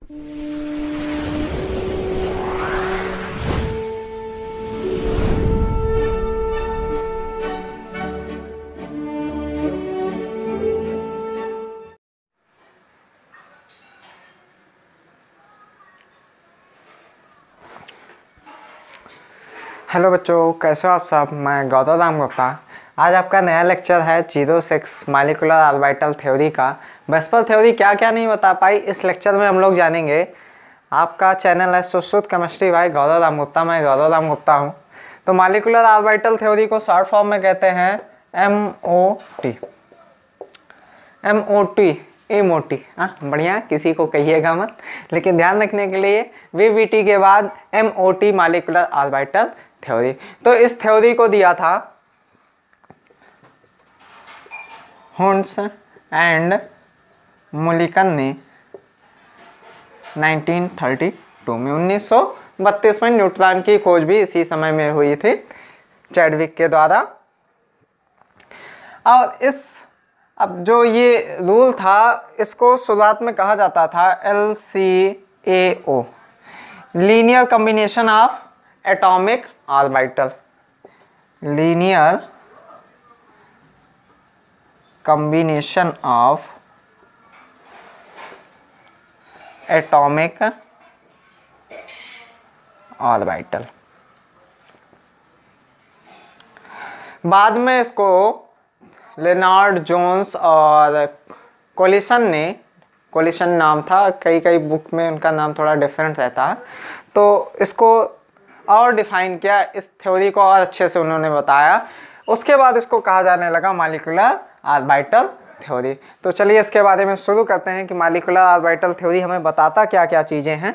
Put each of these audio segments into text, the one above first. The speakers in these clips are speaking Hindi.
हेलो बच्चों, कैसे हो आप सब। मैं गौतम राम गुप्ता। आज आपका नया लेक्चर है 06 मालिकुलर ऑर्बिटल थ्योरी का। वेस्पर थ्योरी क्या क्या नहीं बता पाई, इस लेक्चर में हम लोग जानेंगे। आपका चैनल है सुश्रुत केमिस्ट्री बाय गौतम राम गुप्ता। मैं गौतम राम गुप्ता हूँ। तो मालिकुलर ऑर्बिटल थ्योरी को शॉर्ट फॉर्म में कहते हैं MOT। MOT हाँ, बढ़िया, किसी को कहिएगा मत, लेकिन ध्यान रखने के लिए VBT के बाद MOT मालिकुलर ऑर्बिटल थ्योरी। तो इस थ्योरी को दिया था हुंड्स एंड मुलिकन ने 1932 में। 1932 में न्यूट्रॉन की खोज भी इसी समय में हुई थी चैडविक के द्वारा। और अब जो ये रूल था, इसको शुरुआत में कहा जाता था LCAO, linear combination of atomic orbital. Linear combination of atomic orbital. बाद में इसको लेनार्ड जोन्स और कोलिसन नाम था, कई बुक में उनका नाम थोड़ा डिफरेंट रहता है, तो इसको और डिफाइन किया, इस थ्योरी को और अच्छे से उन्होंने बताया। उसके बाद इसको कहा जाने लगा मालिकुलर ऑर्बिटल थ्योरी। तो चलिए इसके बारे में शुरू करते हैं कि मालिकुलर ऑर्बिटल थ्योरी हमें बताता क्या क्या चीज़ें हैं।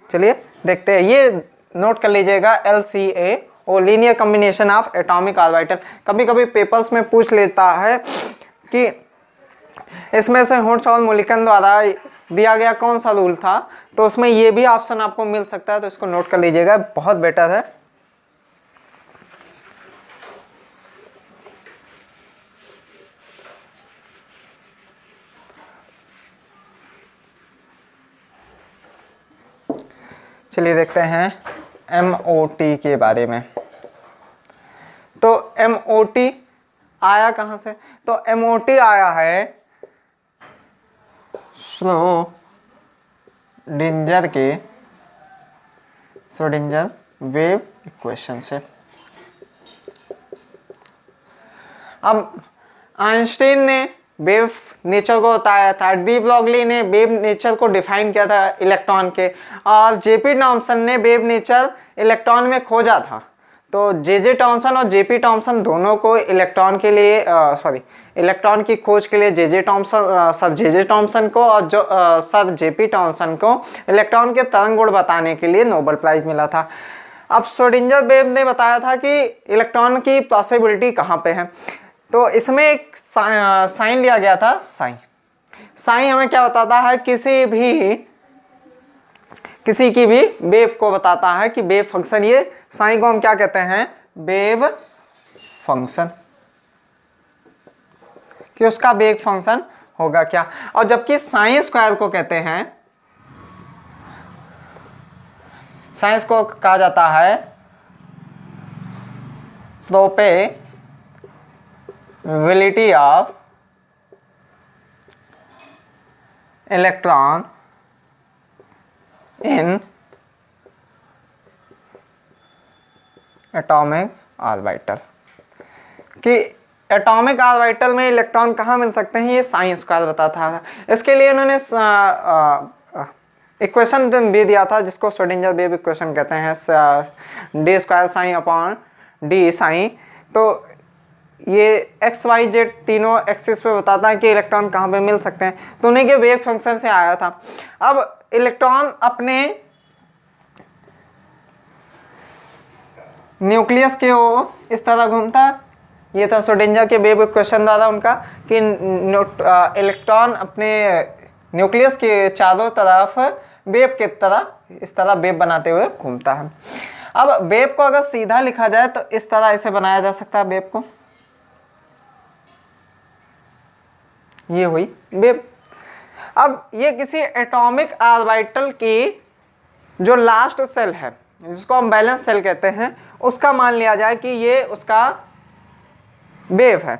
चलिए देखते हैं। ये नोट कर लीजिएगा, LCAO, linear combination of atomic orbital. कभी कभी पेपर्स में पूछ लेता है कि इसमें से हुंड्स और मुलिकन द्वारा दिया गया कौन सा रूल था, तो उसमें ये भी ऑप्शन आपको मिल सकता है, तो इसको नोट कर लीजिएगा, बहुत बेटर है। चलिए देखते हैं MOT के बारे में। तो MOT आया कहाँ से? तो MOT आया है श्रोडिंगर वेव इक्वेशन से। अब आइंस्टीन ने वेव नेचर को बताया था, डी ब्रॉगली ने वेव नेचर को डिफाइन किया था इलेक्ट्रॉन के, और जेपी टॉमसन ने वेव नेचर इलेक्ट्रॉन में खोजा था। तो जे टॉमसन और जेपी टॉमसन दोनों को इलेक्ट्रॉन के लिए इलेक्ट्रॉन की खोज के लिए सर जे टॉमसन को और सर जेपी टॉमसन को इलेक्ट्रॉन के तरंग गुण बताने के लिए नोबेल प्राइज मिला था। अब श्रोडिंगर वेव ने बताया था कि इलेक्ट्रॉन की पॉसिबिलिटी कहाँ पे है। तो इसमें एक साइन लिया गया था। साइन हमें क्या बताता है? किसी की भी वेव को बताता है कि वेव फंक्शन, ये साइन को हम क्या कहते हैं? वेव फंक्शन, कि उसका वेव फंक्शन होगा क्या। और जबकि साइन स्क्वायर को कहते हैं, साइंस को कहा जाता है probability of electron in atomic orbital, कि एटॉमिक ऑर्बिटल में इलेक्ट्रॉन कहाँ मिल सकते हैं, ये साइन स्क्वायर बताता है। इसके लिए उन्होंने इक्वेशन भी दिया था, जिसको श्रोडिंगर वेव इक्वेशन कहते हैं, D square sine upon D sine. तो ये एक्स वाई जेड तीनों एक्सिस पे बताता है कि इलेक्ट्रॉन कहाँ पे मिल सकते हैं, तो उन्हीं के वेव फंक्शन से आया था। अब इलेक्ट्रॉन अपने न्यूक्लियस के ओर इस तरह घूमता है, ये था श्रोडिंगर के वेव इक्वेशन द्वारा उनका, कि इलेक्ट्रॉन अपने न्यूक्लियस के चारों तरफ वेव की तरह इस तरह वेव बनाते हुए घूमता है। अब वेव को अगर सीधा लिखा जाए तो इस तरह इसे बनाया जा सकता है वेव को, ये हुई वेव। अब ये किसी एटॉमिक ऑर्बिटल की जो लास्ट सेल है, जिसको हम बैलेंस सेल कहते हैं, उसका मान लिया जाए कि ये उसका वेव है।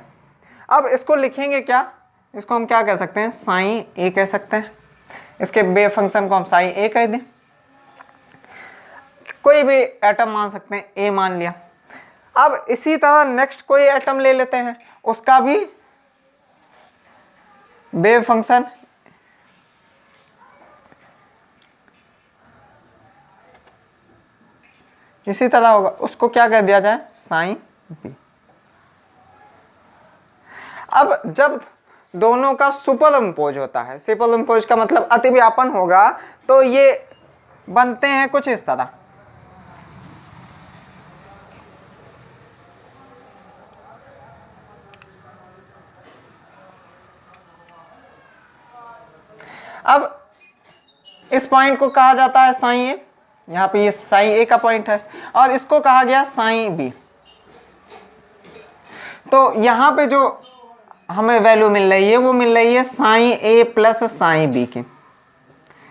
अब इसको लिखेंगे क्या, इसको हम क्या कह सकते हैं, साइन ए कह सकते हैं। इसके वेव फंक्शन को हम साइन ए कह दें। कोई भी एटम मान सकते हैं, ए मान लिया। अब इसी तरह नेक्स्ट कोई एटम ले लेते हैं, उसका भी वेव फंक्शन इसी तरह होगा, उसको क्या कह दिया जाए, साइन बी। अब जब दोनों का सुपर इम्पोज होता है, सुपर इम्पोज का मतलब अतिव्यापन होगा, तो ये बनते हैं कुछ इस तरह। अब इस पॉइंट को कहा जाता है साइन ए, यहाँ पे ये साइन ए का पॉइंट है, और इसको कहा गया साइन बी। तो यहाँ पे जो हमें वैल्यू मिल रही है वो मिल रही है साइन ए प्लस साइन बी की।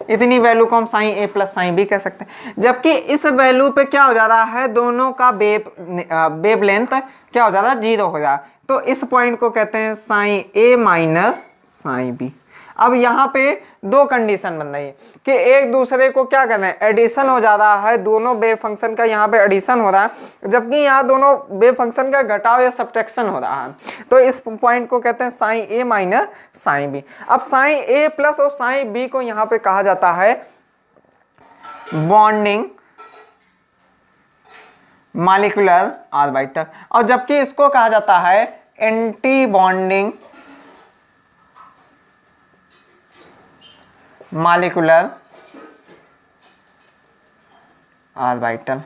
इतनी वैल्यू को हम साइन ए प्लस साइन बी कह सकते हैं। जबकि इस वैल्यू पे क्या हो जा रहा है, दोनों का वेव लेंथ क्या हो जा रहा है, 0 हो जा रहा है। तो इस पॉइंट को कहते हैं साइन ए माइनस साइन बी। अब यहाँ पे दो कंडीशन बन रही है कि एक दूसरे को क्या करना है, एडिशन हो जा रहा है, दोनों वेव फंक्शन का यहाँ पे एडिशन हो रहा है, जबकि यहाँ दोनों वेव फंक्शन का घटाव या सब्ट्रैक्शन हो रहा है। तो इस पॉइंट को कहते हैं साइन ए माइनस साइन बी। अब साइन ए प्लस और साइन बी को यहाँ पे कहा जाता है बॉन्डिंग मॉलिक्यूलर ऑर्बिटल, और जबकि इसको कहा जाता है एंटी बॉन्डिंग मॉलिक्यूलर ऑर्बिटल।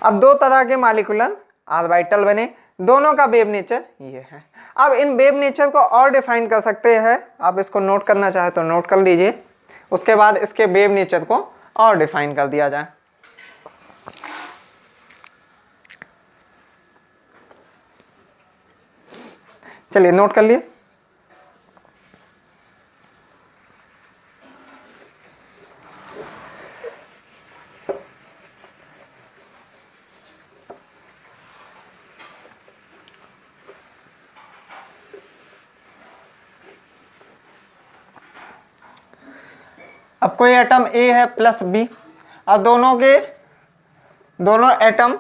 अब दो तरह के मॉलिक्यूलर ऑर्बिटल बने, दोनों का वेव नेचर ये है। अब इन वेव नेचर को और डिफाइन कर सकते हैं, आप इसको नोट करना चाहे तो नोट कर लीजिए, उसके बाद इसके वेव नेचर को और डिफाइन कर दिया जाए। चलिए नोट कर लिए। अब कोई एटम ए है प्लस बी, और दोनों एटम,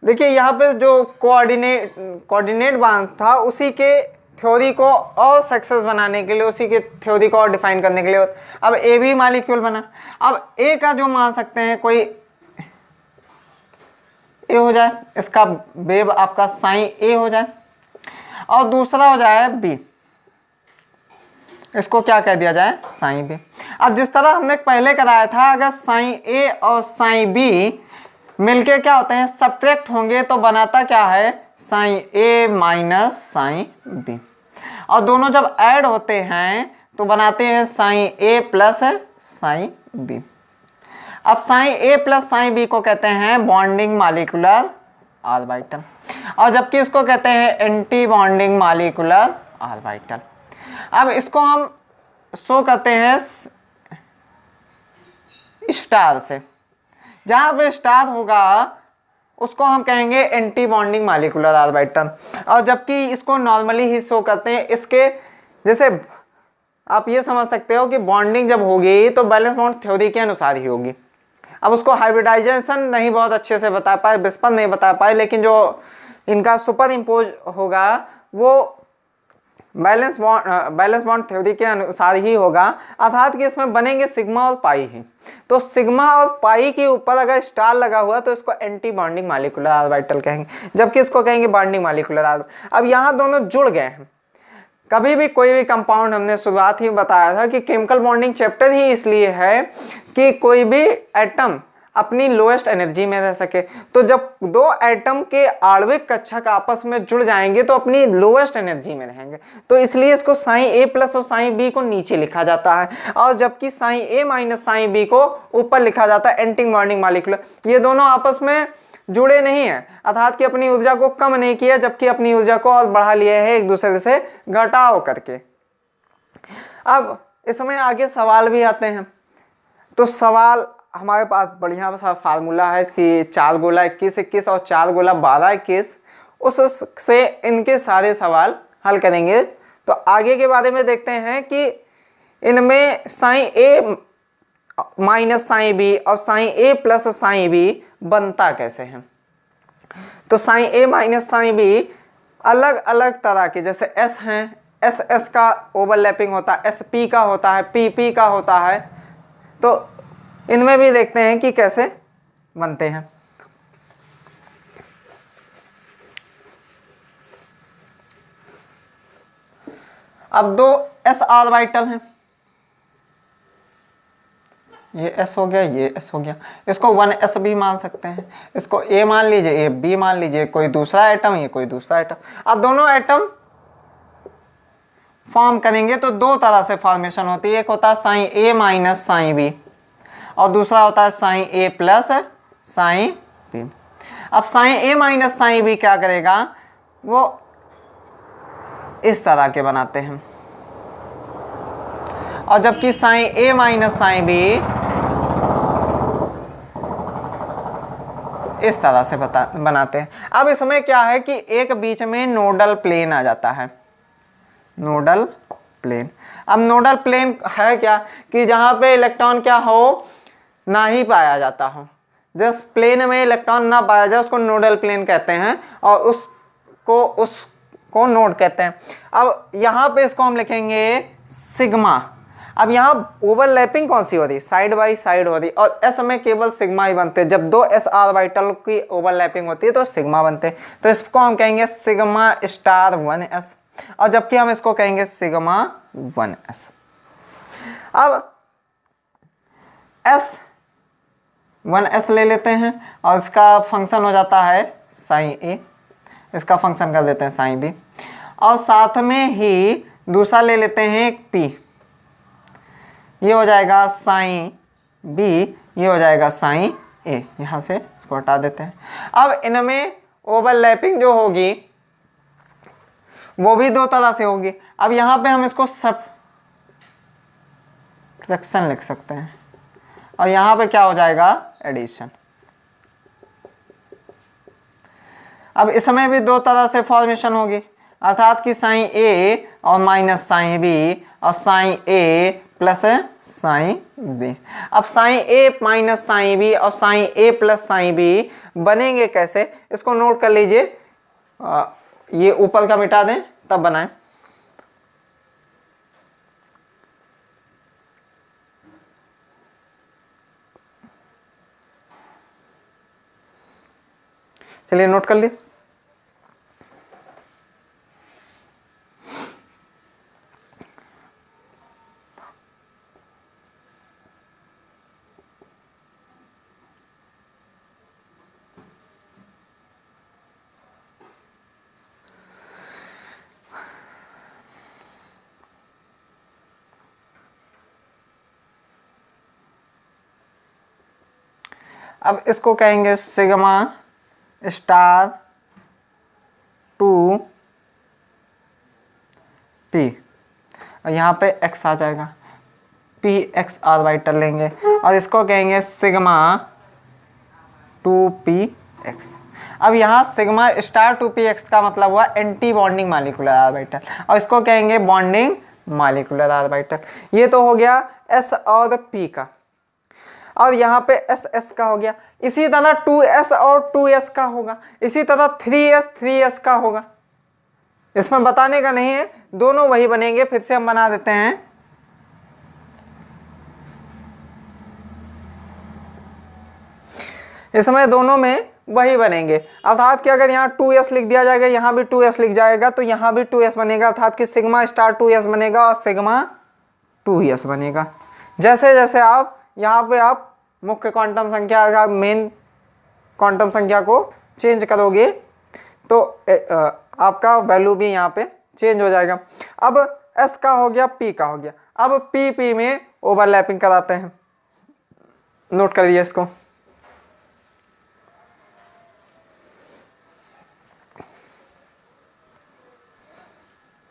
देखिए यहाँ पे जो कोऑर्डिनेट बांध था उसी के थ्योरी को और सक्सेस बनाने के लिए, उसी के थ्योरी को और डिफाइन करने के लिए अब ए बी मॉलिक्यूल बना। अब ए का जो मान सकते हैं कोई ए हो जाए, इसका वेव आपका साइन ए हो जाए, और दूसरा हो जाए बी, इसको क्या कह दिया जाए, साइन बी। अब जिस तरह हमने पहले कराया था, अगर साइन ए और साइन बी मिलके क्या होते हैं, सब्ट्रैक्ट होंगे, तो बनाता क्या है, साइन ए माइनस साइन बी, और दोनों जब ऐड होते हैं तो बनाते हैं साइन ए प्लस साइन बी। अब साइन ए प्लस साइन बी को कहते हैं बॉन्डिंग मॉलिक्यूलर ऑर्बिटल, और जबकि इसको कहते हैं एंटी बॉन्डिंग मॉलिक्यूलर ऑर्बिटल। अब इसको हम शो करते हैं स्टार से, जहां पे स्टार होगा उसको हम कहेंगे एंटी बॉन्डिंग मॉलिक्यूलर ऑर्बिटल, और जबकि इसको नॉर्मली ही शो करते हैं इसके, जैसे आप ये समझ सकते हो कि बॉन्डिंग जब होगी तो बैलेंस बॉन्ड थ्योरी के अनुसार ही होगी। अब उसको हाइब्रिडाइजेशन नहीं बहुत अच्छे से बता पाए, विस्पन नहीं बता पाए, लेकिन जो इनका सुपर इम्पोज होगा वो बैलेंस बॉन्ड थ्योरी के अनुसार ही होगा, अर्थात कि इसमें बनेंगे सिग्मा और पाई ही। तो सिग्मा और पाई के ऊपर अगर स्टार लगा हुआ तो इसको एंटी बॉन्डिंग मॉलिक्यूलर ऑर्बिटल कहेंगे, जबकि इसको कहेंगे बॉन्डिंग मॉलिक्यूलर ऑर्बिटल। अब यहाँ दोनों जुड़ गए हैं। कभी भी कोई भी कंपाउंड, हमने शुरुआत ही बताया था कि केमिकल बॉन्डिंग चैप्टर ही इसलिए है कि कोई भी एटम अपनी लोएस्ट एनर्जी में रह सके। तो जब दो एटम के आणविक कक्षक आपस में जुड़ जाएंगे तो अपनी लोएस्ट एनर्जी में रहेंगे, तो इसलिए इसको साइन ए प्लस और साइन बी को नीचे लिखा जाता है, और जबकि साइन ए माइनस साइन बी को ऊपर लिखा जाता है एंटी बॉन्डिंग मॉलिक्यूलर। ये दोनों आपस में जुड़े नहीं है, अर्थात कि अपनी ऊर्जा को कम नहीं किया जबकि अपनी ऊर्जा को और बढ़ा लिए है एक दूसरे से घटाव करके। अब इसमें आगे सवाल भी आते हैं, तो सवाल हमारे पास बढ़िया सा फार्मूला है कि 4 गुना 21 21 और 4 गुना 12 21, उससे इनके सारे सवाल हल करेंगे। तो आगे के बारे में देखते हैं कि इनमें साइन ए माइनस साइन बी और साइन ए प्लस साइन बी बनता कैसे है। तो साइन ए माइनस साइन बी अलग अलग तरह के, जैसे एस हैं, एस एस का ओवरलैपिंग होता है, एस पी का होता है, पी पी का होता है। तो इनमें भी देखते हैं कि कैसे बनते हैं। अब दो एस ऑर्बिटल हैं, ये एस हो गया, ये एस हो गया, इसको 1s भी मान सकते हैं, इसको ए मान लीजिए, ए बी मान लीजिए, कोई दूसरा एटम, ये कोई दूसरा एटम। अब दोनों एटम फॉर्म करेंगे तो दो तरह से फॉर्मेशन होती है, एक होता है साइन ए माइनस साइन बी और दूसरा होता है साइन ए प्लस साइन बी। अब साइन ए माइनस साइन बी क्या करेगा, वो इस तरह के बनाते हैं, और जबकि साइन ए माइनस साइन बी इस तरह से बनाते हैं। अब इसमें क्या है कि एक बीच में नोडल प्लेन आ जाता है, नोडल प्लेन। अब नोडल प्लेन है क्या कि जहाँ पे इलेक्ट्रॉन क्या हो, ना ही पाया जाता हो, जिस प्लेन में इलेक्ट्रॉन ना पाया जाए उसको नोडल प्लेन कहते हैं और उसको नोड कहते हैं। अब यहाँ पे इसको हम लिखेंगे सिग्मा। अब यहाँ ओवरलैपिंग कौन सी हो रही, साइड बाई साइड हो रही, और एस में केवल सिग्मा ही बनते हैं। जब दो एस ऑर्बिटल की ओवरलैपिंग होती है तो सिग्मा बनते हैं, तो इसको हम कहेंगे सिग्मा स्टार 1s, और जबकि हम इसको कहेंगे सिग्मा 1s। अब S1s ले लेते हैं और इसका फंक्शन हो जाता है साइन ए, इसका फंक्शन कर देते हैं साइन बी, और साथ में ही दूसरा ले लेते हैं एक P, ये हो जाएगा साइन बी, ये हो जाएगा साइन ए, यहाँ से इसको हटा देते हैं। अब इनमें ओवरलैपिंग जो होगी वो भी दो तरह से होगी। अब यहाँ पे हम इसको सब्ट्रैक्शन लिख सकते हैं और यहाँ पे क्या हो जाएगा, एडिशन। अब इसमें भी दो तरह से फॉर्मेशन होगी, अर्थात कि साइन ए और माइनस साइन बी और साइन ए प्लस साइन बी। अब साइन ए माइनस साइन बी और साइन ए प्लस साइन बी बनेंगे कैसे, इसको नोट कर लीजिए, ये ऊपर का मिटा दें तब बनाएं। चलिए नोट कर लिए। अब इसको कहेंगे सिग्मा स्टार 2 P, और यहाँ पे x आ जाएगा, px ऑर्बिटल लेंगे और इसको कहेंगे सिग्मा 2px। अब यहाँ सिग्मा स्टार 2px का मतलब हुआ एंटी बॉन्डिंग मॉलिक्यूलर ऑर्बिटल, और इसको कहेंगे बॉन्डिंग मॉलिक्यूलर ऑर्बिटल। ये तो हो गया s और p का, और यहाँ पे एस एस का हो गया। इसी तरह 2s और 2s का होगा, इसी तरह 3s का होगा। इसमें बताने का नहीं है, दोनों वही बनेंगे। फिर से हम बना देते हैं, इसमें दोनों में वही बनेंगे, अर्थात कि अगर यहाँ 2s लिख दिया जाएगा, यहाँ भी 2s लिख जाएगा, तो यहाँ भी 2s बनेगा, अर्थात कि सिग्मा स्टार 2s बनेगा और सिग्मा 2s बनेगा। जैसे जैसे आप यहाँ पे आप मुख्य क्वांटम संख्या का मेन क्वांटम संख्या को चेंज करोगे तो आपका वैल्यू भी यहाँ पे चेंज हो जाएगा। अब S का हो गया, P का हो गया। अब P में ओवरलैपिंग कराते हैं, नोट करिए इसको।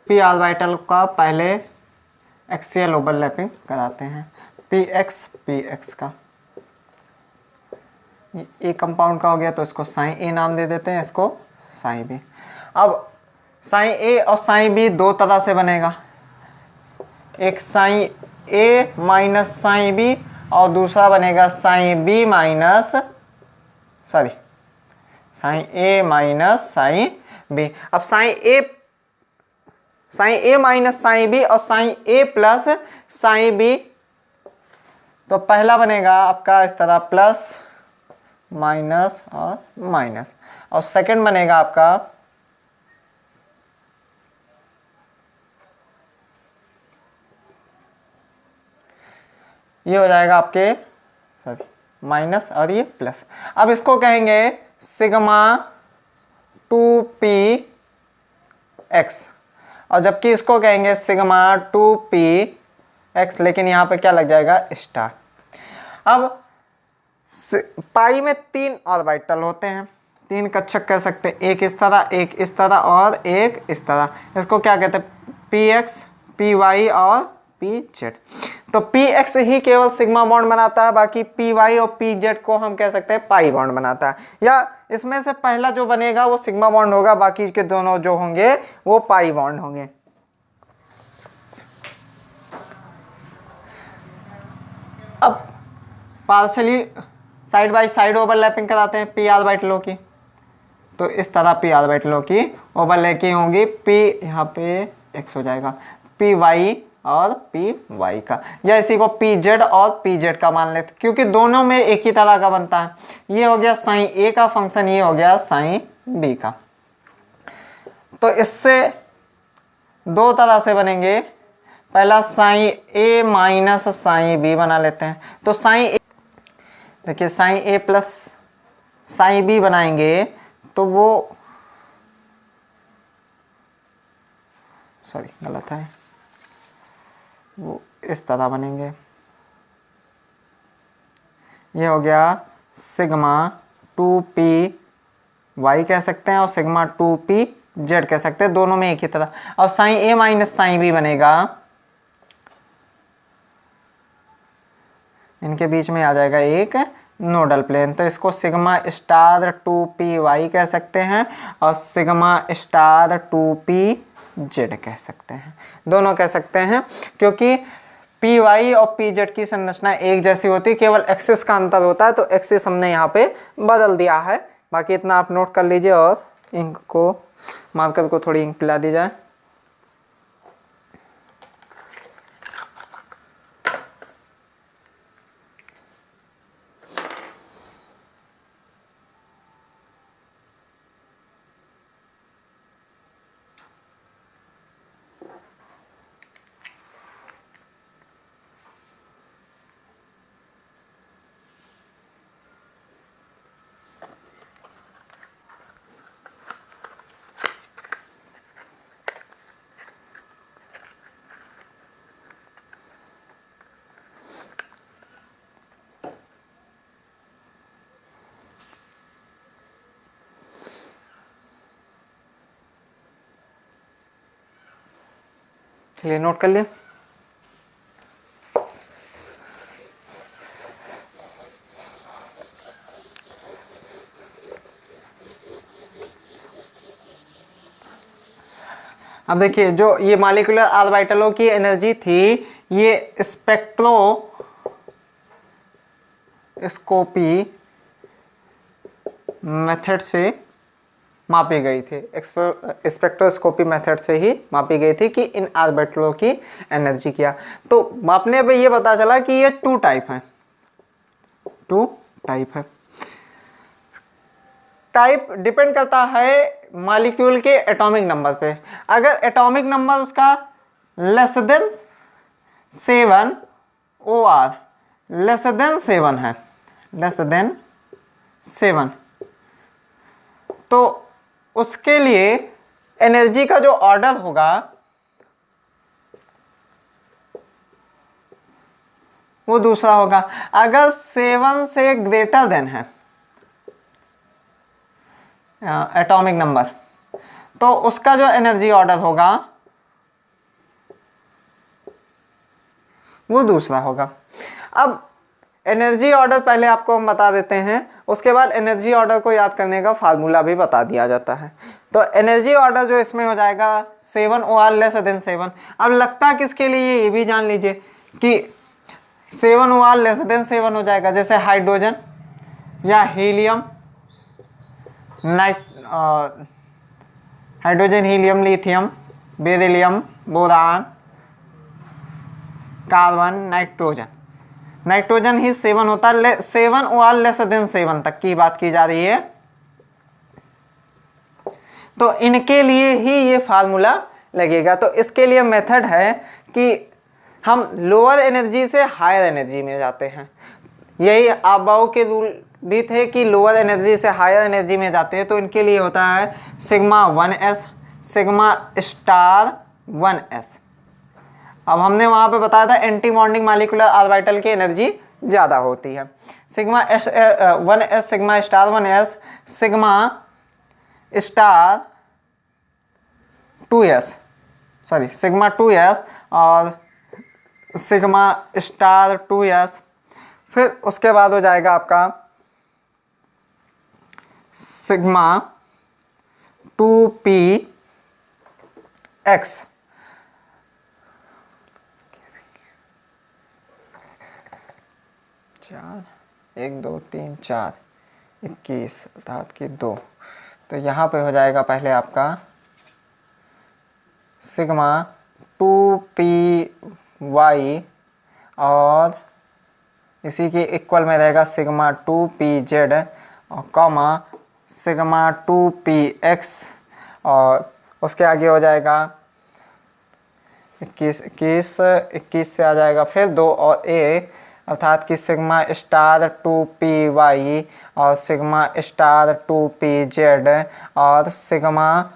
पी ऑर्बिटल का पहले एक्सियल ओवरलैपिंग कराते हैं, पी एक्स का ए कंपाउंड का हो गया तो इसको साइन ए नाम दे देते हैं, इसको साइन बी। अब साइन ए और साइन बी दो तरह से बनेगा, एक साइन ए माइनस साइन बी और दूसरा बनेगा साइन बी माइनस साइन ए माइनस साइन बी। अब साइन ए माइनस साइन बी और साइन ए प्लस साइन बी, तो पहला बनेगा आपका इस तरह प्लस माइनस और माइनस, और सेकंड बनेगा आपका ये हो जाएगा आपके माइनस और ये प्लस। अब इसको कहेंगे सिग्मा 2p x, और जबकि इसको कहेंगे सिग्मा 2p x, लेकिन यहाँ पे क्या लग जाएगा स्टार। अब पाई में 3 ऑर्बिटल होते हैं, 3 कक्षक कह सकते हैं, एक इस तरह, एक इस तरह और एक इस तरह। इसको क्या कहते हैं, px, py और pz। तो px ही केवल सिग्मा बॉन्ड बनाता है, बाकी py और pz को हम कह सकते हैं पाई बॉन्ड बनाता है, या इसमें से पहला जो बनेगा वो सिग्मा बॉन्ड होगा, बाकी के दोनों जो होंगे वो पाई बॉन्ड होंगे। अब partially side by side overlapping कराते हैं पी ऑर्बिटलों की, तो इस तरह पी ऑर्बिटलों की ओवरलैपिंग होगी, पी यहाँ पे x हो जाएगा, पी वाई और पी वाई का, या इसी को पी जेड और पी जेड का मान लेते, क्योंकि दोनों में एक ही तरह का बनता है। ये हो गया साइन ए का फंक्शन, ये हो गया साइन बी का। तो इससे दो तरह से बनेंगे, पहला साइन ए माइनस साइन बी बना लेते हैं। तो साइन ए, देखिए साइन ए प्लस साइन बी बनाएंगे तो वो गलत है, वो इस तरह बनेंगे। ये हो गया सिग्मा 2p y कह सकते हैं और सिग्मा 2p z कह सकते हैं, दोनों में एक ही तरह। और sine a minus sine b बनेगा, इनके बीच में आ जाएगा एक नोडल प्लेन, तो इसको सिग्मा स्टार 2py कह सकते हैं और सिग्मा स्टार 2pz कह सकते हैं, दोनों कह सकते हैं, क्योंकि py और pz की संरचना एक जैसी होती है, केवल एक्सिस का अंतर होता है, तो एक्सिस हमने यहाँ पे बदल दिया है। बाकी इतना आप नोट कर लीजिए, और इंक को मार्कर को थोड़ी इंक पिला दी जाए। चलिए नोट कर लिए। अब देखिए, जो ये मॉलिक्यूलर ऑर्बिटलों की एनर्जी थी, ये स्पेक्ट्रोस्कोपी मेथड से मापी गई थी, स्पेक्ट्रोस्कोपी मेथड से ही मापी गई थी कि इन ऑर्बिटलों की एनर्जी क्या। तो मापने पे ये पता चला कि ये टू टाइप है। टाइप डिपेंड करता है मॉलिक्यूल के एटॉमिक नंबर पे। अगर एटॉमिक नंबर उसका less than 7 OR less than 7 है, लेस देन 7, तो उसके लिए एनर्जी का जो ऑर्डर होगा वो दूसरा होगा। अगर 7 से ग्रेटर देन है एटॉमिक नंबर, तो उसका जो एनर्जी ऑर्डर होगा वो दूसरा होगा। अब एनर्जी ऑर्डर पहले आपको हम बता देते हैं, उसके बाद एनर्जी ऑर्डर को याद करने का फार्मूला भी बता दिया जाता है। तो एनर्जी ऑर्डर जो इसमें हो जाएगा 7 OR लेस देन 7। अब लगता किसके लिए ये भी जान लीजिए कि 7 OR लेस देन 7 हो जाएगा, जैसे हाइड्रोजन या helium, hydrogen, helium, lithium, beryllium, boron, carbon, nitrogen. Nitrogen ही 7 होता है, 7 OR लेस देन 7 तक की बात की जा रही है। तो इनके लिए ही ये फार्मूला लगेगा। तो इसके लिए मेथड है कि हम लोअर एनर्जी से हायर एनर्जी में जाते हैं। यही आबाओ के रूल भी थे कि लोअर एनर्जी से हायर एनर्जी में जाते हैं। तो इनके लिए होता है sigma 1s, sigma star 1s। अब हमने वहाँ पे बताया था एंटी बॉन्डिंग मॉलिक्यूलर ऑर्बिटल की एनर्जी ज़्यादा होती है। Sigma 1s, sigma star 1s, sigma star 2s, sorry sigma 2s और सिग्मा स्टार 2s। फिर उसके बाद हो जाएगा आपका सिग्मा 2px, 4 1 2 3 4 21 अर्थात कि 2। तो यहाँ पे हो जाएगा पहले आपका सिग्मा 2py और इसी के इक्वल में रहेगा सिग्मा 2pz और कॉमा सिग्मा 2px और उसके आगे हो जाएगा 21 से आ जाएगा फिर 2 और a अर्थात कि सिग्मा स्टार 2py और सिग्मा स्टार 2pz और सिग्मा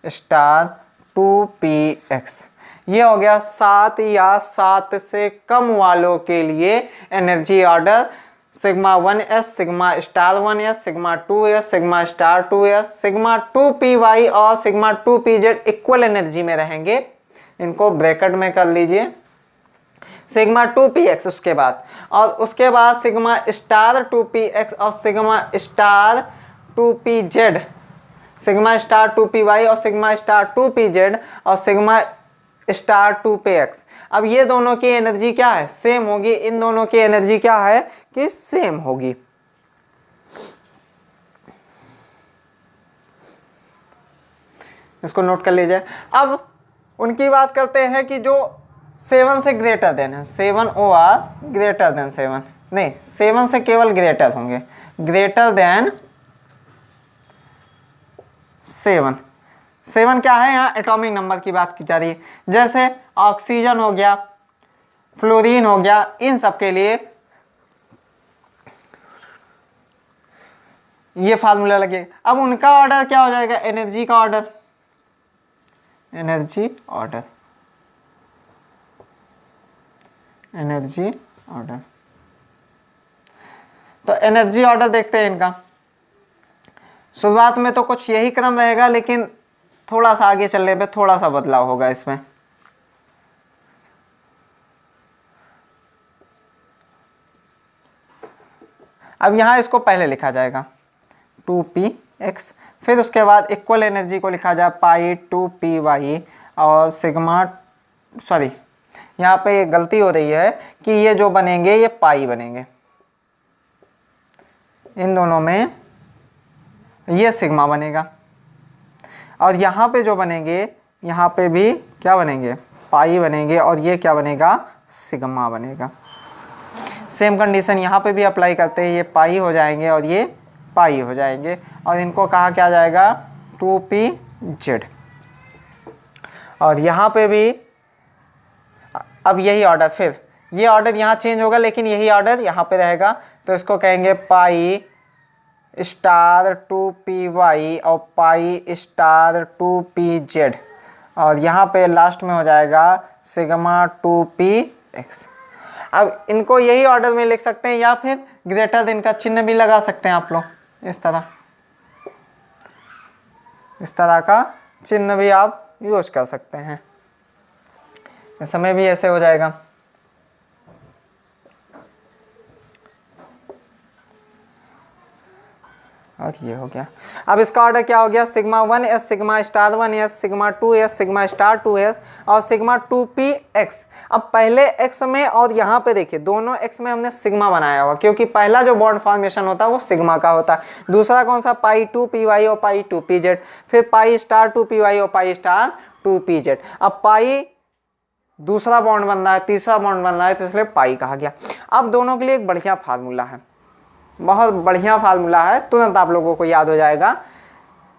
स्टार 2px। ये हो गया 7 या 7 से कम वालों के लिए energy order. Sigma 1s, sigma star 1s, sigma 2s, sigma star 2s, sigma 2py और सिग्मा 2pz इक्वल एनर्जी में रहेंगे। इनको ब्रैकेट में कर लीजिए। सिग्मा 2px उसके बाद, और उसके बाद सिग्मा स्टार 2px और sigma star 2pz, sigma star 2py और सिग्मा स्टार 2pz और सिग्मा स्टार 2px। अब ये दोनों की एनर्जी क्या है? सेम होगी। इन दोनों की एनर्जी क्या है कि सेम होगी। इसको नोट कर लीजिए। अब उनकी बात करते हैं कि जो 7 से ग्रेटर देन है, 7 OR ग्रेटर देन 7, नहीं 7 से केवल ग्रेटर होंगे, ग्रेटर देन 7। 7 क्या है? यहाँ एटॉमिक नंबर की बात की जा रही है। जैसे ऑक्सीजन हो गया, फ्लोरीन हो गया, इन सब के लिए ये फार्मूला लगेगा। अब उनका ऑर्डर क्या हो जाएगा? एनर्जी का order, energy order, energy order. तो एनर्जी ऑर्डर देखते हैं इनका। शुरुआत में तो कुछ यही क्रम रहेगा, लेकिन थोड़ा सा आगे चलने पे थोड़ा सा बदलाव होगा इसमें। अब यहाँ इसको पहले लिखा जाएगा 2px, फिर उसके बाद इक्वल एनर्जी को लिखा जाए पाई 2py और सिग्मा, सॉरी यहाँ पे गलती हो रही है कि ये जो बनेंगे ये पाई बनेंगे, इन दोनों में ये सिग्मा बनेगा, और यहाँ पे जो बनेंगे यहाँ पे भी क्या बनेंगे? पाई बनेंगे, और ये क्या बनेगा? सिग्मा बनेगा। सेम कंडीशन यहाँ पे भी अप्लाई करते हैं, ये पाई हो जाएंगे और ये पाई हो जाएंगे, और इनको कहा क्या जाएगा? 2pz। और यहाँ पे भी अब यही ऑर्डर, फिर ये ऑर्डर यहाँ चेंज होगा, लेकिन यही ऑर्डर यहाँ पे रहेगा। तो इसको कहेंगे पाई स्टार 2py और पाई स्टार 2pz, और यहाँ पे लास्ट में हो जाएगा सिग्मा 2px। अब इनको यही ऑर्डर में लिख सकते हैं, या फिर ग्रेटर देन का चिन्ह भी लगा सकते हैं आप लोग। इस तरह का चिन्ह भी आप यूज कर सकते हैं। समय भी ऐसे हो जाएगा। और ये हो गया। अब इसका ऑर्डर क्या हो गया, sigma 1s sigma star 1s sigma 2s sigma star 2s और सिग्मा 2px। अब पहले x में और यहाँ पे देखिए दोनों x में हमने सिग्मा बनाया हुआ, क्योंकि पहला जो बॉन्ड फॉर्मेशन होता है वो सिग्मा का होता है। दूसरा कौन सा, पाई 2py और पाई 2pz, फिर पाई स्टार 2py और पाई स्टार 2pz। अब पाई दूसरा बॉन्ड बन रहा है, तीसरा बॉन्ड बन रहा है, तो इसलिए पाई कहा गया। अब दोनों के लिए एक बढ़िया फार्मूला है, बहुत बढ़िया फार्मूला है, तुरंत आप लोगों को याद हो जाएगा।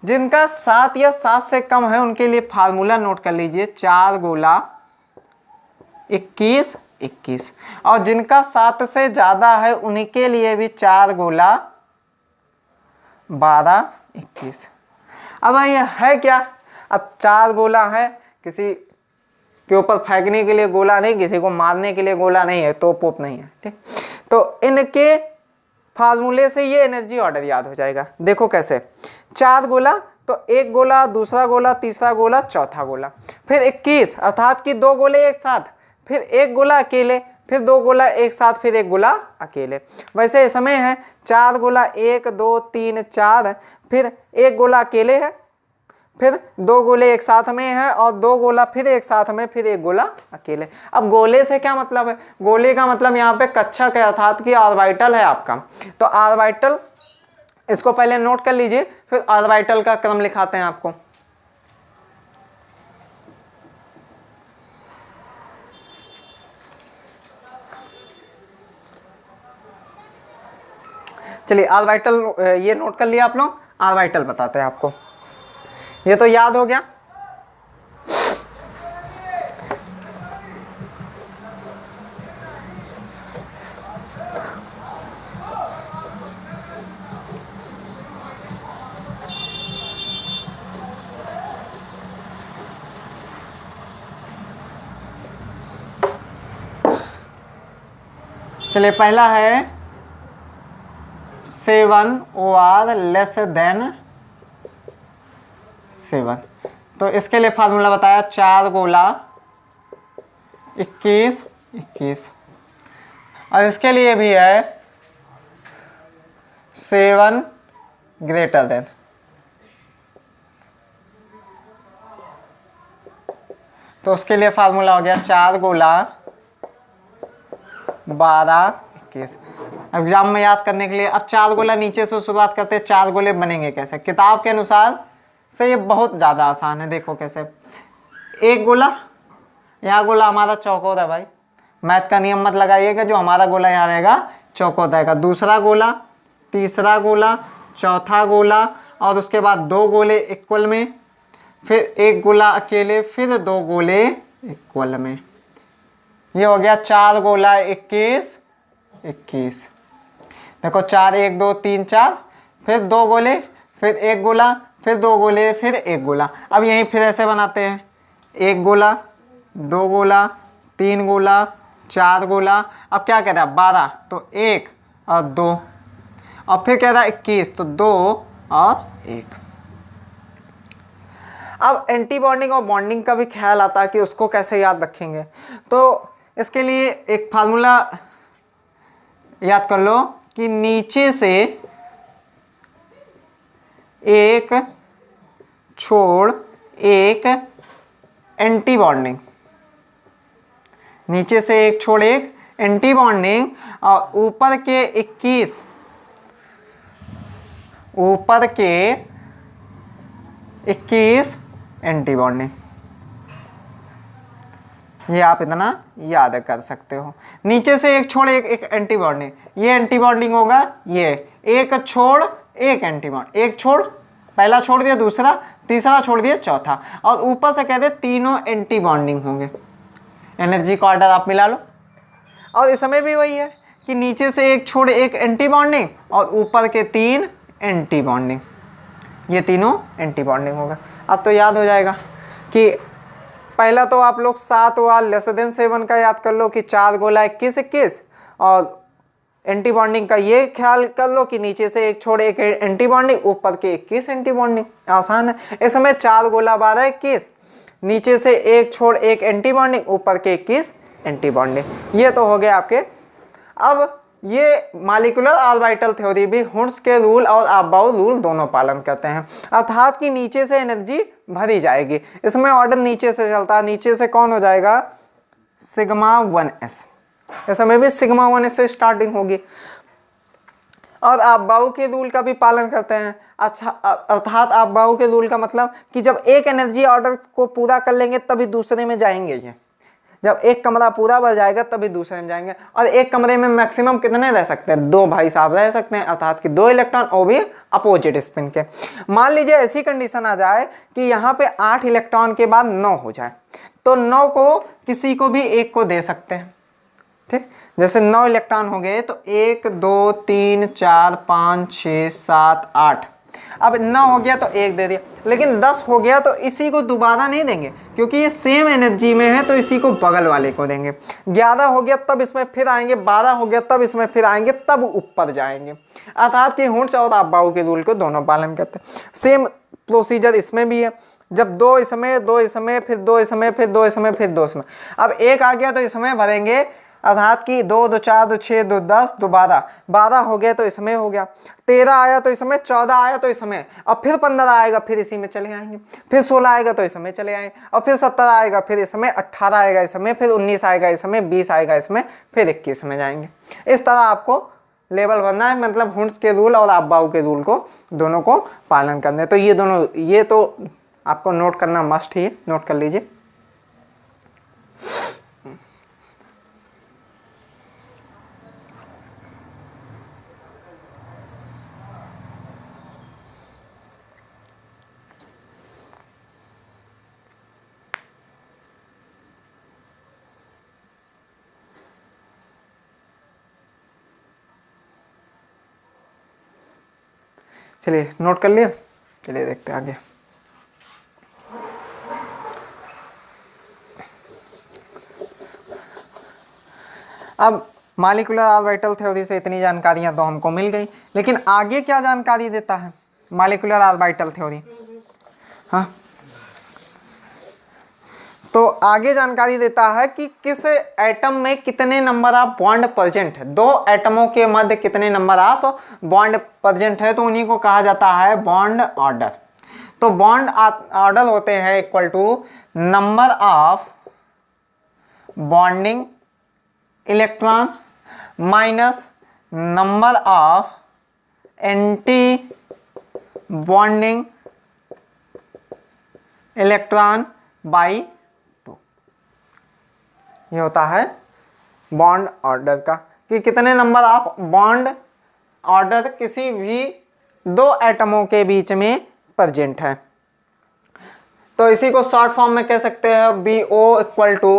जिनका 7 या 7 से कम है उनके लिए फार्मूला नोट कर लीजिए, 4 गोला 21 21, और जिनका 7 से ज़्यादा है उन्हीं के लिए भी 4 गोला 12 21। अब ये है क्या, अब 4 गोला है, किसी के ऊपर फेंकने के लिए गोला नहीं, किसी को मारने के लिए गोला नहीं है, तोप पोप नहीं है, ठीक। तो इनके फार्मूले से ये एनर्जी ऑर्डर याद हो जाएगा। देखो कैसे, 4 गोला तो एक गोला, दूसरा गोला, तीसरा गोला, चौथा गोला, फिर 21 अर्थात कि 2 गोले एक साथ, फिर एक गोला अकेले, फिर 2 गोला एक साथ, फिर एक गोला अकेले। वैसे समय है 4 गोला 1 2 3 4, फिर एक गोला अकेले है, फिर 2 गोले एक साथ में है, और 2 गोला फिर एक साथ में, फिर एक गोला अकेले। अब गोले से क्या मतलब है, गोले का मतलब यहाँ पे कक्षक है अर्थात कि ऑर्बिटल है आपका। तो ऑर्बिटल इसको पहले नोट कर लीजिए, फिर ऑर्बिटल का क्रम लिखाते हैं आपको। चलिए ऑर्बिटल ये नोट कर लिया आप लोग, ऑर्बिटल बताते हैं आपको। ये तो याद हो गया। चलिए पहला है 7 or लेस देन 7, तो इसके लिए फार्मूला बताया, 4 गोला 21 21, और इसके लिए भी है 7 ग्रेटर देन, तो उसके लिए फार्मूला हो गया 4 गोला 12 21। एग्जाम में याद करने के लिए अब 4 गोला नीचे से शुरुआत करते हैं, 4 गोले बनेंगे कैसे, किताब के अनुसार से ये बहुत ज़्यादा आसान है। देखो कैसे, एक गोला, यहाँ गोला हमारा चौकोर है भाई, मैथ का नियम मत लगाइएगा, जो हमारा गोला यहाँ रहेगा चौकोर रहेगा। दूसरा गोला, तीसरा गोला, चौथा गोला, और उसके बाद 2 गोले इक्वल में, फिर एक गोला अकेले, फिर 2 गोले इक्वल में। ये हो गया 4 गोला 21 21। देखो 4 1 2 3 4, फिर 2 गोले, फिर एक गोला, फिर 2 गोले, फिर एक गोला। अब यहीं फिर ऐसे बनाते हैं, 1 गोला 2 गोला 3 गोला 4 गोला। अब क्या कह रहा है 12, तो 1 और 2, और फिर कह रहा है 21, तो 2 और 1। अब एंटी बॉन्डिंग और बॉन्डिंग का भी ख्याल आता है कि उसको कैसे याद रखेंगे, तो इसके लिए एक फार्मूला याद कर लो कि नीचे से एक छोड़ एक एंटी बॉन्डिंग, नीचे से एक छोड़ एक एंटी बॉन्डिंग, और ऊपर के 21, ऊपर के 21 एंटी बॉन्डिंग। ये आप इतना याद कर सकते हो, नीचे से एक छोड़ एक एंटी बॉन्डिंग, ये एंटी बॉन्डिंग होगा, ये एक छोड़ एक एंटी बॉन्ड, एक छोड़ पहला छोड़ दिया, दूसरा, तीसरा छोड़ दिया, चौथा, और ऊपर से कहते तीनों एंटी बॉन्डिंग होंगे। एनर्जी का ऑर्डर आप मिला लो। और इस समय भी वही है कि नीचे से एक छोड़ एक एंटी बॉन्डिंग और ऊपर के 3 एंटी बॉन्डिंग, ये तीनों एंटी बॉन्डिंग होगा। अब तो याद हो जाएगा कि पहला तो आप लोग 7 और लेस देन 7 का याद कर लो कि 4 गोला 21 21, और एंटी बॉन्डिंग का ये ख्याल कर लो कि नीचे से एक छोड़ एक एंटी बॉन्डिंग, ऊपर के 21 एंटी बॉन्डिंग। आसान है। इस समय 4 गोला 12 21, नीचे से एक छोड़ एक एंटी बॉन्डिंग, ऊपर के 21 एंटी बॉन्डिंग। ये तो हो गया आपके। अब ये मॉलिक्यूलर ऑर्बिटल थ्योरी भी हुड्स के रूल और अबाउ रूल दोनों पालन करते हैं, अर्थात कि नीचे से एनर्जी भरी जाएगी। इसमें ऑर्डर नीचे से चलता है, नीचे से कौन हो जाएगा, सिग्मा 1s, इसमें भी सिग्मा 1s से स्टार्टिंग होगी। और अबाउ के रूल का भी पालन करते हैं। अच्छा, अर्थात अबाउ के रूल का मतलब कि जब एक एनर्जी ऑर्डर को पूरा कर लेंगे तभी दूसरे में जाएंगे। ये जब एक कमरा पूरा भर जाएगा तभी दूसरे में जाएंगे। और एक कमरे में मैक्सिमम कितने रह सकते हैं, 2 भाई साहब रह सकते हैं, अर्थात कि 2 इलेक्ट्रॉन, और भी अपोजिट स्पिन के। मान लीजिए ऐसी कंडीशन आ जाए कि यहाँ पे 8 इलेक्ट्रॉन के बाद 9 हो जाए, तो 9 को किसी को भी एक को दे सकते हैं। ठीक, जैसे 9 इलेक्ट्रॉन हो गए तो 1 2 3 4 5 6 7 8, अब 9 हो गया तो 1 दे दिया। लेकिन 10 हो गया तो इसी को दोबारा नहीं देंगे, क्योंकि ये सेम एनर्जी में है, तो इसी को बगल वाले को देंगे। 11 हो गया तब इसमें फिर आएंगे, 12 हो गया तब इसमें फिर आएंगे, तब ऊपर जाएंगे। अर्थात कि हुड्स और अबाउ के रूल को दोनों पालन करते हैं। सेम प्रोसीजर इसमें भी है। जब 2 इसमें, 2 इसमें, फिर 2 इसमें, फिर 2 इसमें, फिर 2 इसमें, अब 1 आ गया तो इसमें भरेंगे, अर्थात कि 2 2 4 2 6 2 10 2 12, 12 हो गया तो इसमें हो गया, 13 आया तो इसमें, 14 आया तो इसमें, और फिर 15 आएगा फिर इसी में चले आएंगे, फिर 16 आएगा तो इसमें चले आएंगे, और फिर 17 आएगा फिर इसमें, 18 आएगा इसमें, फिर 19 आएगा इसमें, 20 आएगा इसमें, फिर 21 में जाएंगे। इस तरह आपको लेवल बनना है, मतलब हुड्स के रूल और अबाउ के रूल को दोनों को पालन करना है। तो ये दोनों, ये तो आपको नोट करना मस्ट ही है, नोट कर लीजिए। चलिए नोट कर लिया, चलिए देखते हैं आगे। अब मॉलिक्यूलर ऑर्बिटल थ्योरी से इतनी जानकारियां तो हमको मिल गई, लेकिन आगे क्या जानकारी देता है मॉलिक्यूलर ऑर्बिटल थ्योरी? हाँ, तो आगे जानकारी देता है कि किस एटम में कितने नंबर ऑफ बॉन्ड प्रेजेंट है, 2 एटमों के मध्य कितने नंबर ऑफ बॉन्ड प्रेजेंट है, तो उन्हीं को कहा जाता है बॉन्ड ऑर्डर। तो बॉन्ड ऑर्डर होते हैं equal to number of bonding electron minus number of anti bonding electron by 2। ये होता है बॉन्ड ऑर्डर का, कि कितने नंबर ऑफ बॉन्ड ऑर्डर किसी भी 2 एटमों के बीच में प्रेजेंट है। तो इसी को शॉर्ट फॉर्म में कह सकते हैं BO equal to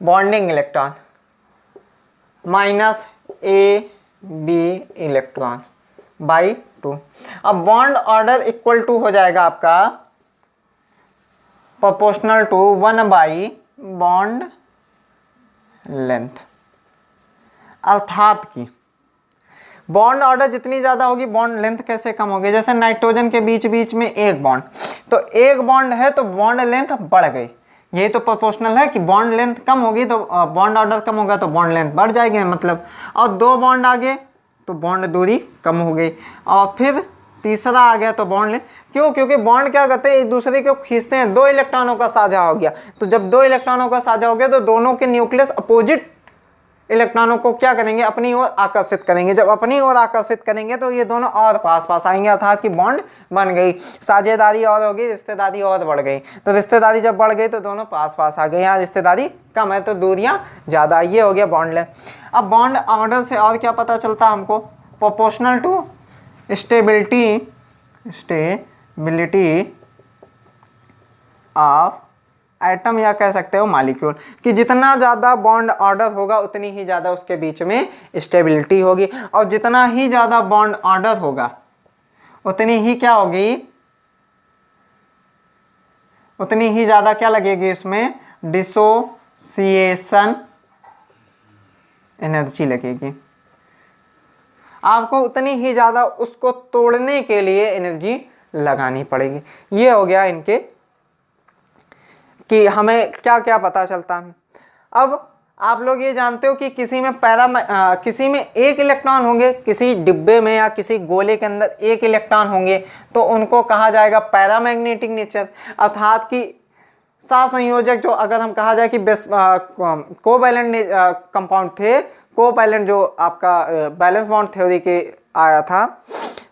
bonding electron minus AB electron by 2। अब बॉन्ड ऑर्डर इक्वल टू हो जाएगा आपका proportional to 1 by bond length, अर्थात कि बॉन्ड ऑर्डर जितनी ज़्यादा होगी बॉन्ड लेंथ कैसे कम होगी। जैसे नाइट्रोजन के बीच बीच में एक बॉन्ड, तो एक बॉन्ड है तो बॉन्ड लेंथ बढ़ गई, यही तो प्रोपोर्शनल है कि बॉन्ड लेंथ कम होगी तो बॉन्ड ऑर्डर कम होगा तो बॉन्ड लेंथ बढ़ जाएगी मतलब। और 2 बॉन्ड आ गए तो बॉन्ड दूरी कम हो गई, और फिर तीसरा आ गया तो बॉन्ड लेंथ, क्यों? क्योंकि बॉन्ड क्या करते हैं, एक दूसरे को खींचते हैं। 2 इलेक्ट्रॉनों का साझा हो गया, तो जब 2 इलेक्ट्रॉनों का साझा हो गया तो दोनों के न्यूक्लियस अपोजिट इलेक्ट्रॉनों को क्या करेंगे, अपनी ओर आकर्षित करेंगे। जब अपनी ओर आकर्षित करेंगे तो ये दोनों और पास पास आएंगे, अर्थात कि बॉन्ड बन गई, साझेदारी और होगी, रिश्तेदारी और बढ़ गई। तो रिश्तेदारी जब बढ़ गई तो दोनों पास पास आ गए, यहाँ रिश्तेदारी कम है तो दूरियां ज़्यादा, ये हो गया बॉन्ड लेंथ। अब बॉन्ड ऑर्डर से और क्या पता चलता हमको, proportional to stability of atom, या कह सकते हो मॉलिक्यूल, कि जितना ज़्यादा बॉन्ड ऑर्डर होगा उतनी ही ज़्यादा उसके बीच में स्टेबिलिटी होगी, और जितना ही ज़्यादा बॉन्ड ऑर्डर होगा उतनी ही क्या होगी, उतनी ही ज़्यादा क्या लगेगी इसमें, डिसोसिएशन एनर्जी लगेगी। आपको उतनी ही ज़्यादा उसको तोड़ने के लिए एनर्जी लगानी पड़ेगी। ये हो गया इनके कि हमें क्या क्या पता चलता है। अब आप लोग ये जानते हो कि किसी में किसी में एक इलेक्ट्रॉन होंगे, किसी डिब्बे में या किसी गोले के अंदर एक इलेक्ट्रॉन होंगे तो उनको कहा जाएगा पैरामैग्नेटिक नेचर। अर्थात कि सहसंयोजक जो, अगर हम कहा जाए कि कोवैलेंट कंपाउंड थे, कोवैलेंट जो आपका बैलेंस बॉन्ड थ्योरी के आया था,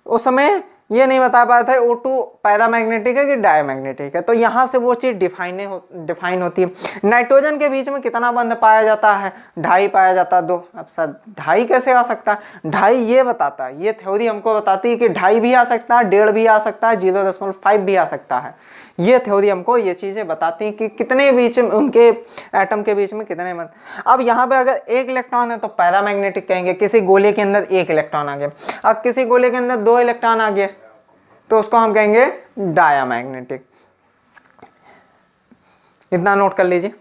उस समय ये नहीं बता पाया था O2 पैरामैग्नेटिक है कि डायमैग्नेटिक है। तो यहाँ से वो चीज़ डिफाइन होती है। नाइट्रोजन के बीच में कितना बंध पाया जाता है? 2.5 पाया जाता है। 2। अब सर 2.5 कैसे आ सकता है? 2.5 ये बताता है, ये थ्योरी हमको बताती है कि 2.5 भी आ सकता है, 1.5 भी आ सकता है, 0.5 भी आ सकता है। ये थ्योरी हमको ये चीज़ें बताती हैं कि कितने बीच में उनके एटम के बीच में कितने बंध। अब यहाँ पे अगर एक इलेक्ट्रॉन है तो पैरामैग्नेटिक कहेंगे, किसी गोले के अंदर एक इलेक्ट्रॉन आ गया। अब किसी गोले के अंदर 2 इलेक्ट्रॉन आ गए तो उसको हम कहेंगे डायामैग्नेटिक। इतना नोट कर लीजिए।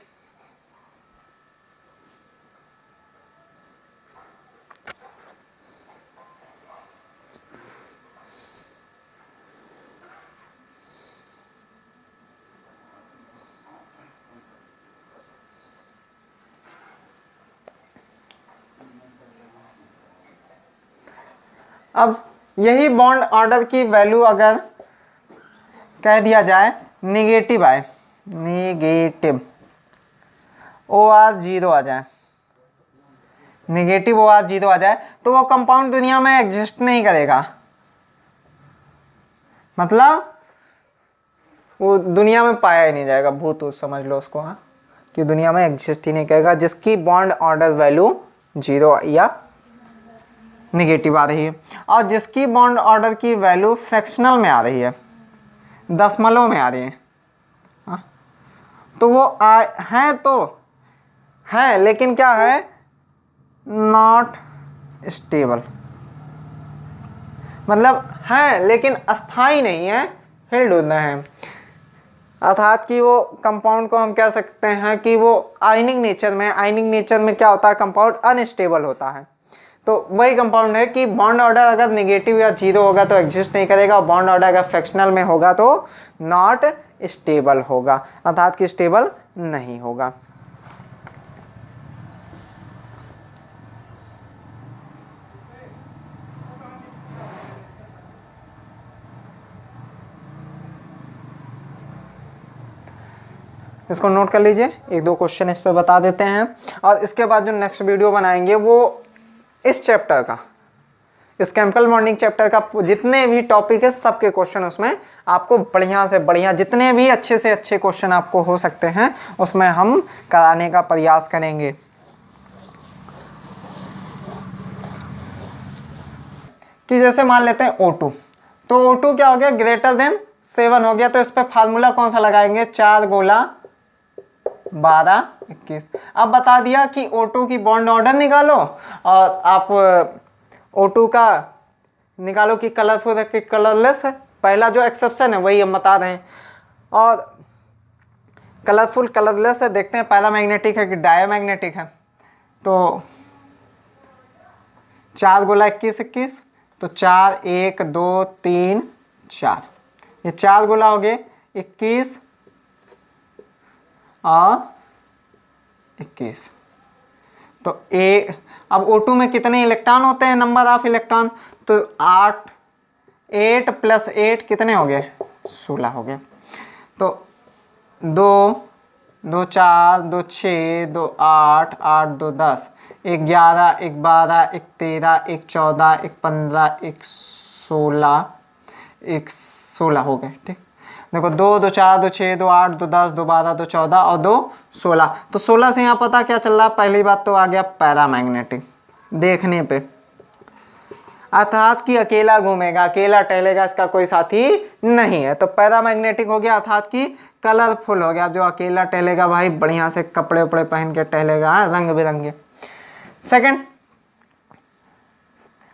अब यही बॉन्ड ऑर्डर की वैल्यू अगर कह दिया जाए निगेटिव आए, निगेटिव OR 0 आ जाए, निगेटिव OR 0 आ जाए तो वो कंपाउंड दुनिया में एग्जिस्ट नहीं करेगा। मतलब वो दुनिया में पाया ही नहीं जाएगा, भूत समझ लो उसको, हाँ, कि दुनिया में एग्जिस्ट ही नहीं करेगा जिसकी बॉन्ड ऑर्डर वैल्यू 0 या निगेटिव आ रही है, और जिसकी बॉन्ड ऑर्डर की वैल्यू फ्रैक्शनल में आ रही है, दशमलव में आ रही है, हाँ? तो वो है तो है, लेकिन क्या है? Not stable. मतलब है लेकिन अस्थाई नहीं है, हिल्ड होना है। अर्थात कि वो कंपाउंड को हम कह सकते हैं कि वो आयनिक नेचर में, आयनिक नेचर में क्या होता है? कंपाउंड अनस्टेबल होता है। तो वही कंपाउंड है कि बॉन्ड ऑर्डर अगर नेगेटिव या 0 होगा तो एग्जिस्ट नहीं करेगा, और बॉन्ड ऑर्डर अगर फ्रैक्शनल में होगा तो नॉट स्टेबल होगा, अर्थात कि स्टेबल नहीं होगा। इसको नोट कर लीजिए, 1-2 क्वेश्चन इस पे बता देते हैं, और इसके बाद जो नेक्स्ट वीडियो बनाएंगे वो इस चैप्टर का, इस केमिकल बॉन्डिंग चैप्टर का जितने भी टॉपिक है सबके क्वेश्चन उसमें आपको बढ़िया से बढ़िया, जितने भी अच्छे से अच्छे क्वेश्चन आपको हो सकते हैं उसमें हम कराने का प्रयास करेंगे। कि जैसे मान लेते हैं O2, तो O2 क्या हो गया? ग्रेटर देन 7 हो गया, तो इस पर फार्मूला कौन सा लगाएंगे? 4 गोला 12 21। अब बता दिया कि O2 की बॉन्ड ऑर्डर निकालो, और आप O2 का निकालो कि कलरफुल है कि कलरलेस है। पहला जो एक्सेप्शन है वही हम बता रहे हैं, और कलरफुल कलरलेस है, देखते हैं पैरामैग्नेटिक है कि डायमैग्नेटिक है। तो 4 गोला 21 21, तो 4 1 2 3 4, ये 4 गोला हो गए 21 और 21। तो अब O2 में कितने इलेक्ट्रॉन होते हैं? नंबर ऑफ इलेक्ट्रॉन, तो 8 + 8 कितने हो गए? 16 हो गए। तो 2 2 4 2 6 2 8 8 2 10, 1 11 1 12 1 13 1 14 1 15 1 16, 1 16 हो गए। ठीक, देखो 2 2 4 2 6 2 8 2 10 2 12 2 14 और 2 16। तो 16 से यहाँ पता क्या चल रहा है? पहली बात तो आ गया पैरामैग्नेटिक देखने पे, अर्थात कि अकेला घूमेगा, अकेला टहलेगा, इसका कोई साथी नहीं है, तो पैरामैग्नेटिक हो गया, अर्थात कि कलरफुल हो गया। जो अकेला टहलेगा भाई बढ़िया से कपड़े उपड़े पहन के टहलेगा, रंग बिरंगे। सेकंड,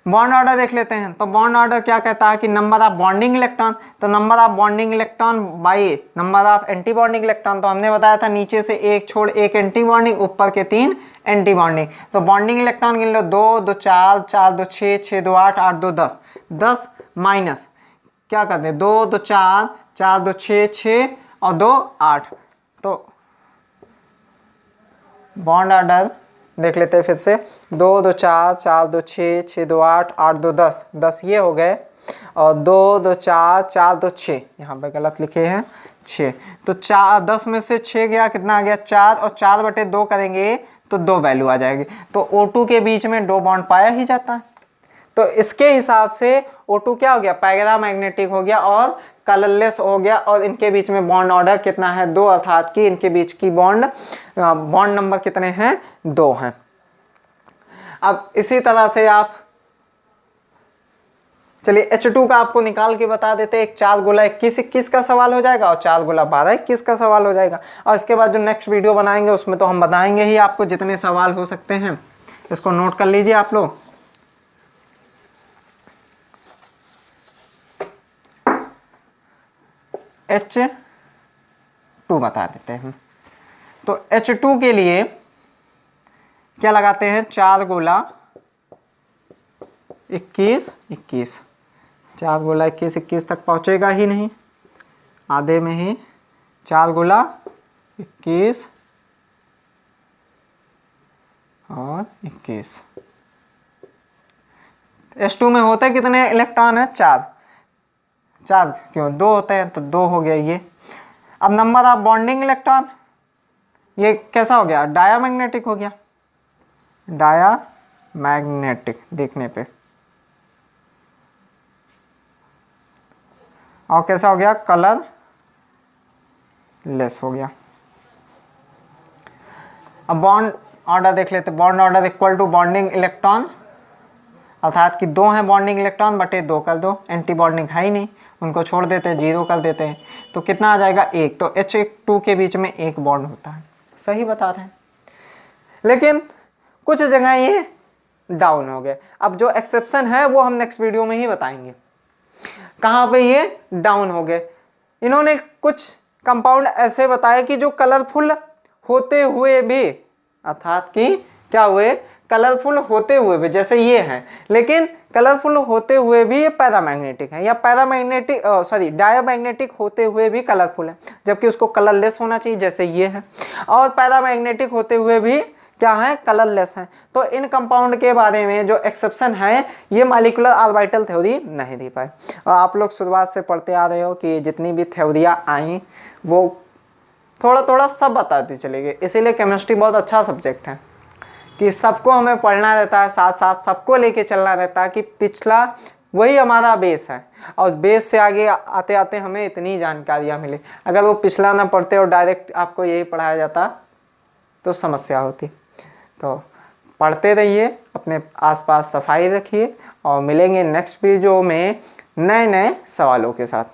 बॉन्ड ऑर्डर देख लेते हैं। तो बॉन्ड ऑर्डर क्या कहता है कि नंबर ऑफ बॉन्डिंग इलेक्ट्रॉन, तो number of bonding electron by number of anti bonding electron. तो हमने बताया था नीचे से 1 छोड़ 1 एंटी बॉन्डिंग, ऊपर के 3 एंटी बॉन्डिंग। तो बॉन्डिंग इलेक्ट्रॉन गिन लो, 2 2 4 4 2 6 6 2 8 8 2 10 10 माइनस क्या करते हैं? 2 2 4 4 2 6 6 और 2 8, तो बॉन्ड ऑर्डर देख लेते हैं फिर से। 2 2 4, 4 2 6, 6 2 8, 8 2 10, 10 ये हो गए, और 2 2 4, 4 2 6, यहाँ पे गलत लिखे हैं 6, तो 4 10 में से 6 गया, कितना आ गया 4, और 4/2 करेंगे तो 2 वैल्यू आ जाएगी। तो O2 के बीच में 2 बॉन्ड पाया ही जाता है। तो इसके हिसाब से O2 क्या हो गया, पैरामैग्नेटिक हो गया और कलरलेस हो गया, और इनके बीच में बॉन्ड ऑर्डर कितना है 2, अर्थात कि इनके बीच की बॉन्ड नंबर कितने हैं 2 हैं। अब इसी तरह से आप चलिए H2 का आपको निकाल के बता देते हैं। एक 4 गुना 21 21 का सवाल हो जाएगा, और 4 गुना 12 21 का सवाल हो जाएगा। और इसके बाद जो नेक्स्ट वीडियो बनाएंगे उसमें तो हम बताएंगे ही आपको जितने सवाल हो सकते हैं। इसको नोट कर लीजिए आप लोग। H2 बता देते हैं। तो H2 के लिए क्या लगाते हैं, 4 गुना 21 21, 4 गुना 21 21 तक पहुंचेगा ही नहीं, आधे में ही 4 गुना 21 और 21। H2 में होते कितने इलेक्ट्रॉन है, 4 4 क्यों 2 होते हैं, तो 2 हो गया ये। अब नंबर ऑफ बॉन्डिंग इलेक्ट्रॉन, ये कैसा हो गया, डायामैग्नेटिक हो गया, डायामैग्नेटिक देखने पे। और कैसा हो गया, कलर लेस हो गया। अब बॉन्ड ऑर्डर देख लेते। Bond order equal to bonding electron, अर्थात कि 2 हैं बॉन्डिंग इलेक्ट्रॉन बटे 2 कर दो, एंटी बॉन्डिंग है ही नहीं, उनको छोड़ देते हैं, 0 कर देते हैं, तो कितना आ जाएगा 1। तो H2 के बीच में 1 बॉन्ड होता है, सही बता रहे हैं। लेकिन कुछ जगह ये डाउन हो गए। अब जो एक्सेप्शन है वो हम नेक्स्ट वीडियो में ही बताएंगे, कहाँ पे ये डाउन हो गए। इन्होंने कुछ कंपाउंड ऐसे बताए कि जो कलरफुल होते हुए भी, अर्थात कि क्या हुए, कलरफुल होते हुए भी, जैसे ये हैं, लेकिन कलरफुल होते हुए भी ये पैरामैग्नेटिक है, या पैरामैग्नेटिक डायामैग्नेटिक होते हुए भी कलरफुल है, जबकि उसको कलरलेस होना चाहिए जैसे ये है, और पैरामैग्नेटिक होते हुए भी क्या है, कलरलेस है। तो इन कंपाउंड के बारे में जो एक्सेप्शन है ये मॉलिक्यूलर ऑर्बिटल थ्योरी नहीं दे पाए। और आप लोग शुरुआत से पढ़ते आ रहे हो कि जितनी भी थ्योरियाँ आई वो थोड़ा थोड़ा सब बताते चले गए। इसीलिए केमिस्ट्री बहुत अच्छा सब्जेक्ट है कि सबको हमें पढ़ना रहता है, साथ साथ सबको लेके चलना रहता है, कि पिछला वही हमारा बेस है, और बेस से आगे आते आते हमें इतनी जानकारियाँ मिली। अगर वो पिछला ना पढ़ते और डायरेक्ट आपको यही पढ़ाया जाता तो समस्या होती। तो पढ़ते रहिए, अपने आसपास सफाई रखिए, और मिलेंगे नेक्स्ट वीडियो में नए नए सवालों के साथ।